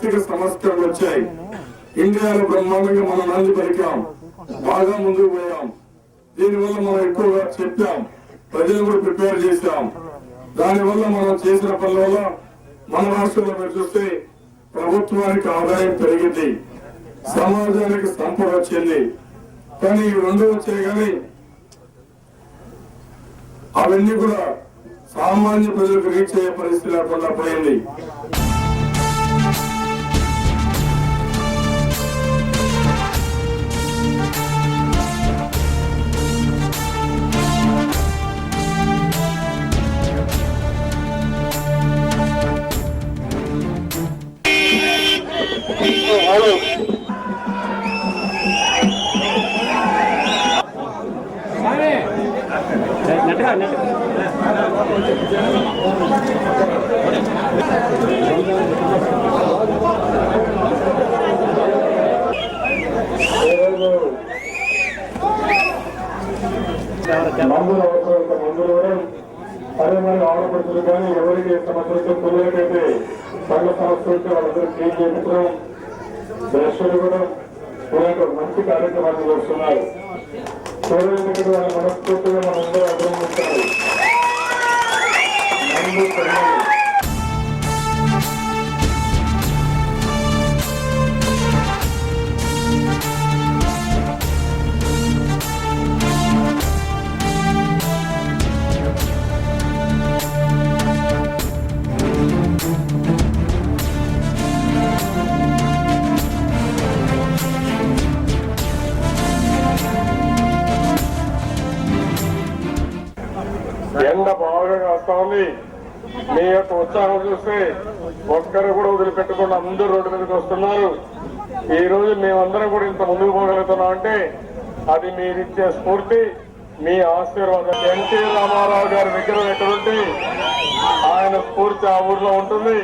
ఆర్థిక సంస్కరణలు వచ్చాయి. ఇండియాలో బ్రహ్మాండంగా మనం నాంది పలికాం, బాగా ముందుకు పోయాం. దీనివల్ల మనం ఎక్కువగా చెప్పాం, ప్రజలు కూడా ప్రిపేర్ చేశాం. దానివల్ల మనం చేసిన పనుల వల్ల మన రాష్ట్రంలో మీరు చూస్తే ప్రభుత్వానికి ఆదాయం పెరిగింది, సమాజానికి సంపద వచ్చింది. కానీ ఇవి రెండు వచ్చాయి, కానీ అవన్నీ కూడా సామాన్య ప్రజలకు రీచ్ అయ్యే పరిస్థితి లేకుండా పోయింది. మందులు అవసరం, మందులు కూడా అదే మరి ఆడపడుతుంది. కానీ ఎవరికి సమస్యలతో పిల్లలకైతే పండ్ల సమస్య ఉంటే వాళ్ళందరూ క్లీన్ చేయించడం, దర్శకులు కూడా ఇలాంటి మంచి కార్యక్రమాలు చేస్తున్నారు. చూడడానికి వాళ్ళు మనస్ఫూర్తిగా మనందరూ అభినందిస్తారు. ఎండ బాగా కాస్తా ఉంది. మీ యొక్క ఉత్సాహం చూస్తే ఒక్కరు కూడా వదిలిపెట్టకుండా అందరూ రోడ్డు మీదకి వస్తున్నారు. ఈ రోజు మేమందరం కూడా ఇంత ముందుకు పోగలుగుతున్నాం అంటే అది మీరిచ్చే స్ఫూర్తి, మీ ఆశీర్వాదం. ఎన్టీ రామారావు గారి విగ్రహం ఎక్కడుంటే ఆయన స్ఫూర్తి ఆ ఊర్లో ఉంటుంది.